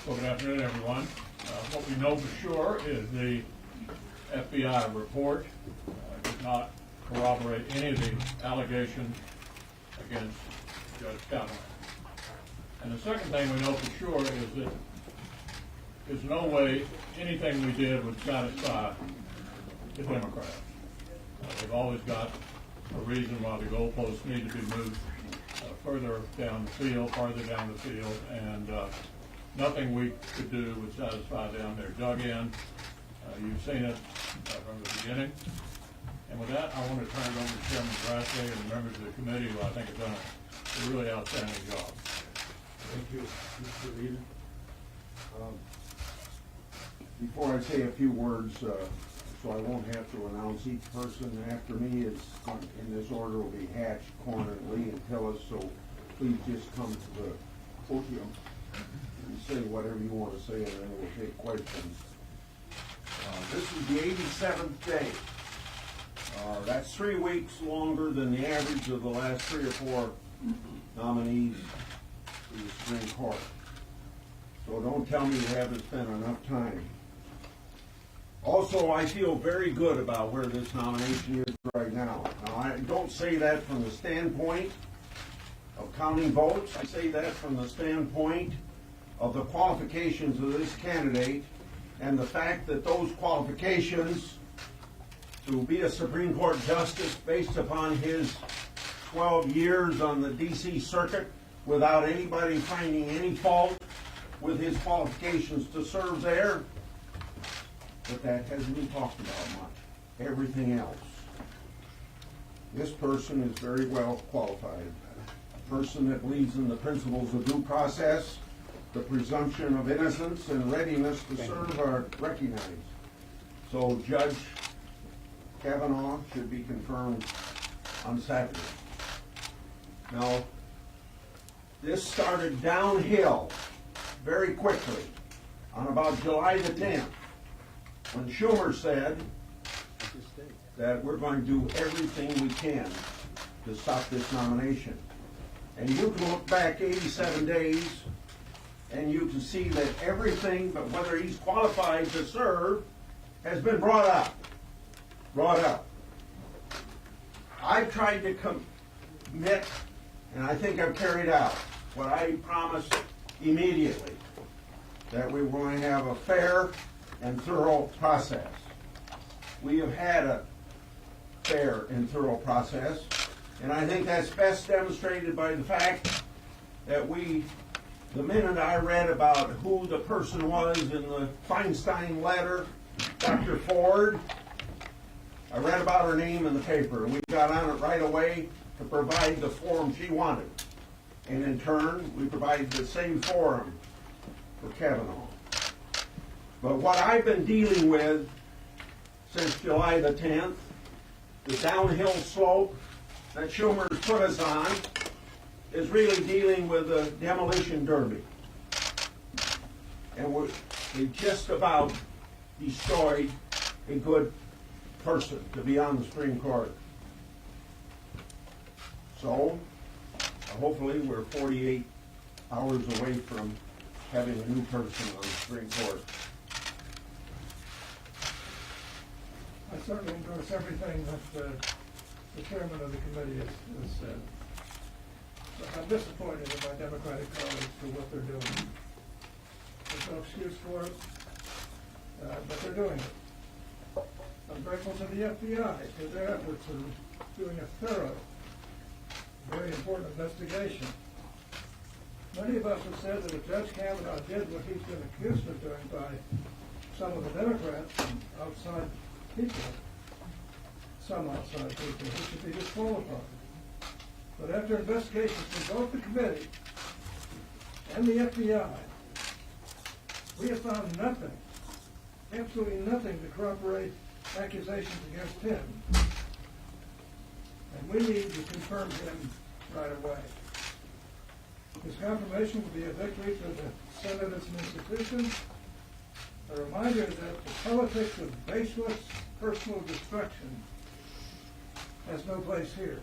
Well, good afternoon, everyone. What we know for sure is the FBI report did not corroborate any of the allegations against Judge Kavanaugh. And the second thing we know for sure is that there's no way anything we did would satisfy the Democrats. They've always got a reason why the goalposts need to be moved further down the field, and nothing we could do would satisfy them. They're dug in. You've seen it from the beginning. And with that, I want to turn it over to Chairman Grassley and the members of the committee, who I think have done a really outstanding job. Thank you, Mr. Leader. Before I say a few words, so I won't have to announce each person after me, is in this order will be Hatch, Corner, and Lee and Tillis, so please just come to the podium and say whatever you want to say, and then we'll take questions. This is the 87th day. That's 3 weeks longer than the average of the last 3 or 4 nominees to the Supreme Court. So don't tell me you haven't spent enough time. Also, I feel very good about where this nomination is right now. Now, I don't say that from the standpoint of counting votes. I say that from the standpoint of the qualifications of this candidate and the fact that those qualifications to be a Supreme Court justice based upon his 12 years on the D.C. Circuit without anybody finding any fault with his qualifications to serve there, but that hasn't been talked about much. Everything else. This person is very well qualified. A person that believes in the principles of due process, the presumption of innocence, and readiness to serve are recognized. So Judge Kavanaugh should be confirmed on Saturday. Now, this started downhill very quickly on about July the 10th, when Schumer said that we're going to do everything we can to stop this nomination. And you can look back 87 days and you can see that everything but whether he's qualified to serve has been brought up. I've tried to commit, and I think I've carried out what I promised immediately, that we were going to have a fair and thorough process. We have had a fair and thorough process, and I think that's best demonstrated by the fact that the minute I read about who the person was in the Feinstein letter, Dr. Ford, I read about her name in the paper, and we got on it right away to provide the forum she wanted. And in turn, we provided the same forum for Kavanaugh. But what I've been dealing with since July the 10th, the downhill slope that Schumer's put us on, is really dealing with the demolition derby. And we just about destroyed a good person to be on the Supreme Court. So, hopefully we're 48 hours away from having a new person on the Supreme Court. I certainly endorse everything that the chairman of the committee has said. But I'm disappointed in my Democratic colleagues for what they're doing. There's no excuse for it, but they're doing it. I'm grateful to the FBI for their efforts in doing a thorough, very important investigation. Many of us have said that if Judge Kavanaugh did what he's been accused of doing by some of the Democrats and outside people, some outside people, he should be disqualified. But after investigations from both the committee and the FBI, we have found nothing, absolutely nothing to corroborate accusations against him. And we need to confirm him right away. His confirmation will be a victory for the Senate as an institution, a reminder that the politics of baseless personal destruction has no place here.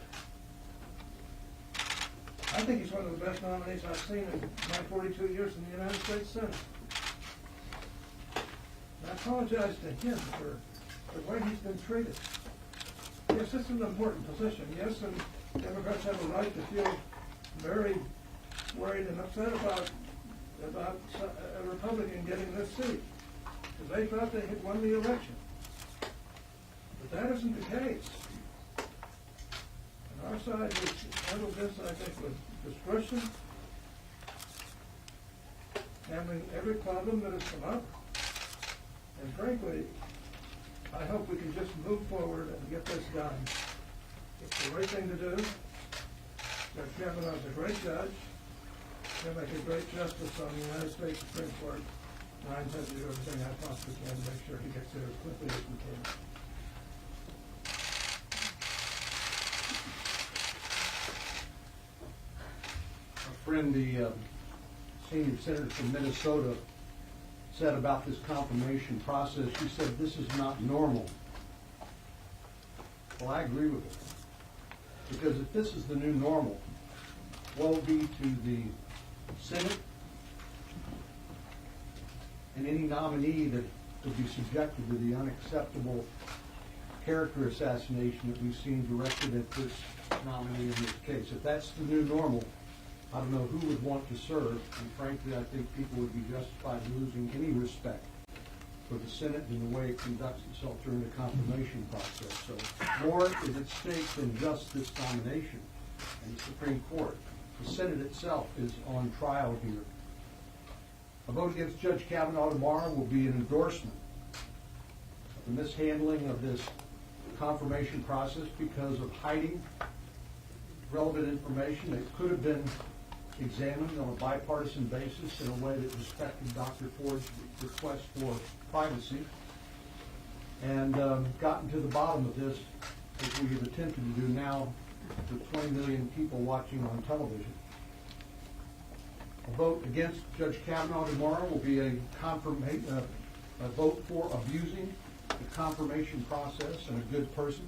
I think he's one of the best nominees I've seen in my 42 years in the United States Senate. I apologize to him for the way he's been treated. Yes, this is an important position. Yes, and Democrats have a right to feel very worried and upset about a Republican getting this seat, because they thought they had won the election. But that isn't the case. And our side has handled this, I think, with discretion, handling every problem that has come up. And frankly, I hope we can just move forward and get this done. It's the right thing to do. Judge Kavanaugh is a great judge. He'll make a great justice on the United States Supreme Court. And I intend to do everything I possibly can to make sure he gets there as quickly as we can. Our friend, the senior senator from Minnesota, said about this confirmation process, she said, this is not normal. Well, I agree with her. Because if this is the new normal, woe be to the Senate and any nominee that would be subjected to the unacceptable character assassination that we've seen directed at this nominee in this case. If that's the new normal, I don't know who would want to serve, and frankly, I think people would be justified in losing any respect for the Senate and the way it conducts itself during the confirmation process. So more is at stake than just this nomination in the Supreme Court. The Senate itself is on trial here. A vote against Judge Kavanaugh tomorrow will be an endorsement of the mishandling of this confirmation process because of hiding relevant information that could have been examined on a bipartisan basis in a way that respected Dr. Ford's request for privacy, and gotten to the bottom of this, as we have attempted to do now with 20 million people watching on television. A vote against Judge Kavanaugh tomorrow will be a vote for abusing the confirmation process and a good person,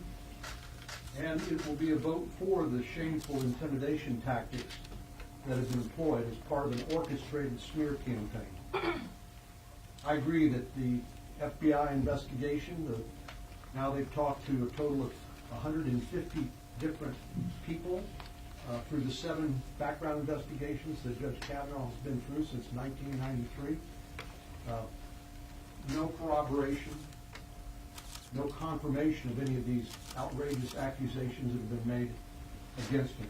and it will be a vote for the shameful intimidation tactics that have been employed as part of an orchestrated smear campaign. I agree that the FBI investigation, now they've talked to a total of 150 different people through the 7 background investigations that Judge Kavanaugh has been through since 1993. No corroboration, no confirmation of any of these outrageous accusations that have been made against him.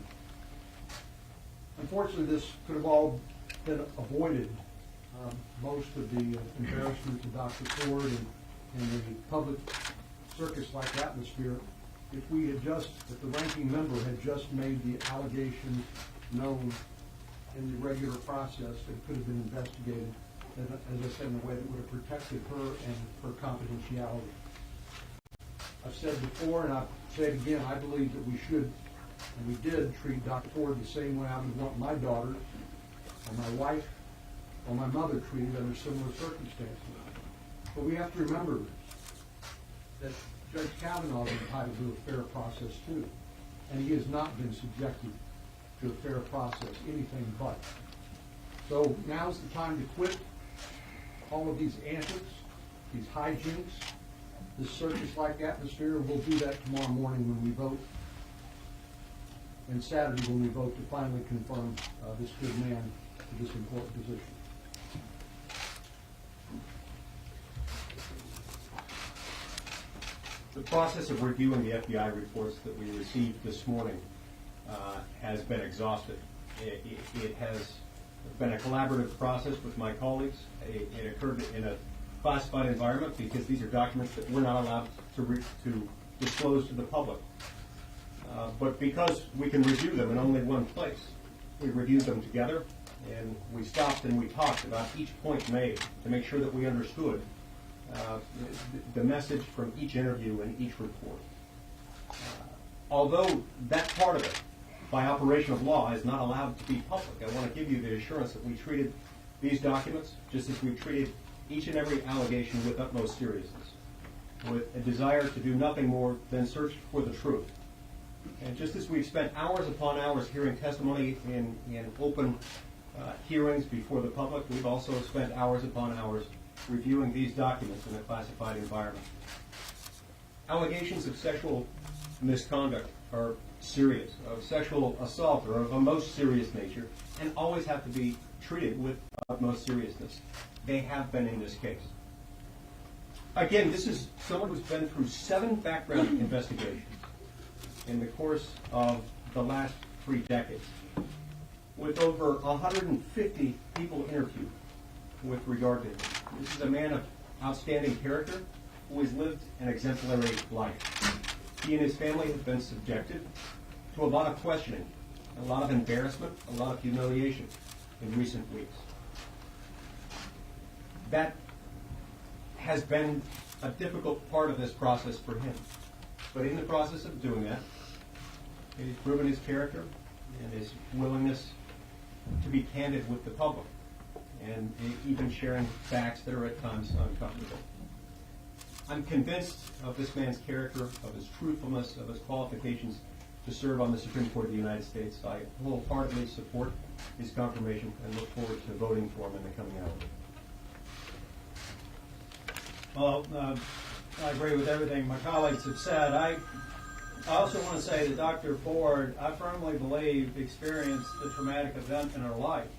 Unfortunately, this could have all been avoided. Most of the embarrassment to Dr. Ford and the public circus-like atmosphere, if the ranking member had just made the allegations known in the regular process, it could have been investigated, as I said, in a way that would have protected her and her confidentiality. I've said before, and I'll say it again, I believe that we should, and we did, treat Dr. Ford the same way I would want my daughter, or my wife, or my mother treated under similar circumstances. But we have to remember that Judge Kavanaugh is entitled to a fair process too, and he has not been subjected to a fair process, anything but. So now's the time to quit all of these antics, these hijinks, this circus-like atmosphere, and we'll do that tomorrow morning when we vote, and Saturday when we vote to finally confirm this good man to this important position. The process of reviewing the FBI reports that we received this morning has been exhaustive. It has been a collaborative process with my colleagues. It occurred in a classified environment because these are documents that we're not allowed to disclose to the public. But because we can review them in only one place, we reviewed them together, and we stopped and we talked about each point made to make sure that we understood the message from each interview and each report. Although that part of it, by operation of law, is not allowed to be public, I want to give you the assurance that we treated these documents just as we treated each and every allegation with utmost seriousness, with a desire to do nothing more than search for the truth. And just as we've spent hours upon hours hearing testimony in open hearings before the public, we've also spent hours upon hours reviewing these documents in a classified environment. Allegations of sexual misconduct are serious, of sexual assault are of a most serious nature, and always have to be treated with utmost seriousness. They have been in this case. Again, this is someone who's been through 7 background investigations in the course of the last 3 decades, with over 150 people interviewed with regard to him. This is a man of outstanding character who has lived an exemplary life. He and his family have been subjected to a lot of questioning, a lot of embarrassment, a lot of humiliation in recent weeks. That has been a difficult part of this process for him. But in the process of doing that, he's proven his character and his willingness to be candid with the public, and even sharing facts that are at times uncomfortable. I'm convinced of this man's character, of his truthfulness, of his qualifications to serve on the Supreme Court of the United States. I wholeheartedly support his confirmation and look forward to voting for him in the coming hour. Well, I agree with everything my colleagues have said. I also want to say that Dr. Ford, I firmly believe, experienced a traumatic event in her life.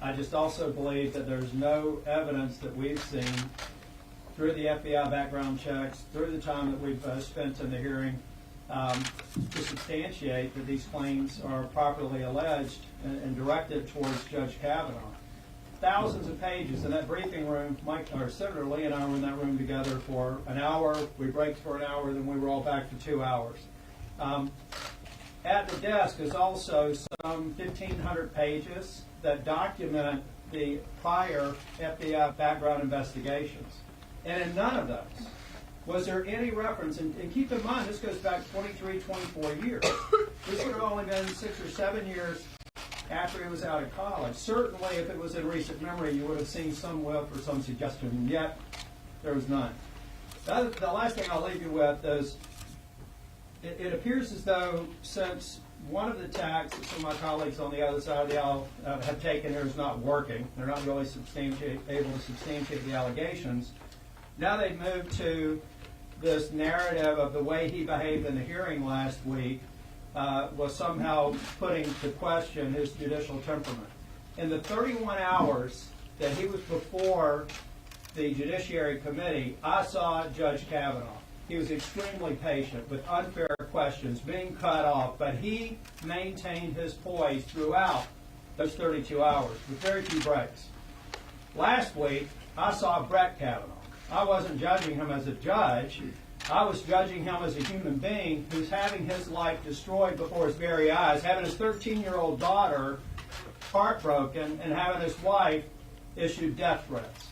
I just also believe that there's no evidence that we've seen through the FBI background checks, through the time that we've spent in the hearing, to substantiate that these claims are properly alleged and directed towards Judge Kavanaugh. Thousands of pages in that briefing room. Senator Lee and I were in that room together for an hour. We braked for an hour, then we were all back for 2 hours. At the desk is also some 1,500 pages that document the prior FBI background investigations. And in none of those was there any reference, and keep in mind, this goes back 23, 24 years. This would have only been 6 or 7 years after he was out of college. Certainly, if it was in recent memory, you would have seen some whiff or some suggestion, and yet there was none. The last thing I'll leave you with is, it appears as though since one of the tacks that some of my colleagues on the other side of the aisle have taken here is not working, they're not really able to substantiate the allegations, now they've moved to this narrative of the way he behaved in the hearing last week was somehow putting to question his judicial temperament. In the 31 hours that he was before the Judiciary Committee, I saw Judge Kavanaugh. He was extremely patient with unfair questions being cut off, but he maintained his poise throughout those 32 hours with very few breaks. Last week, I saw Brett Kavanaugh. I wasn't judging him as a judge. I was judging him as a human being who's having his life destroyed before his very eyes, having his 13-year-old daughter heartbroken, and having his wife issue death threats.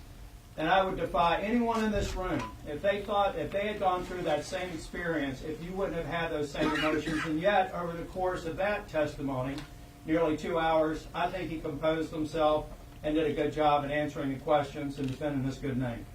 And I would defy anyone in this room, if they had gone through that same experience, if you wouldn't have had those same emotions. And yet, over the course of that testimony, nearly 2 hours, I think he composed himself and did a good job in answering the questions and defending his good name.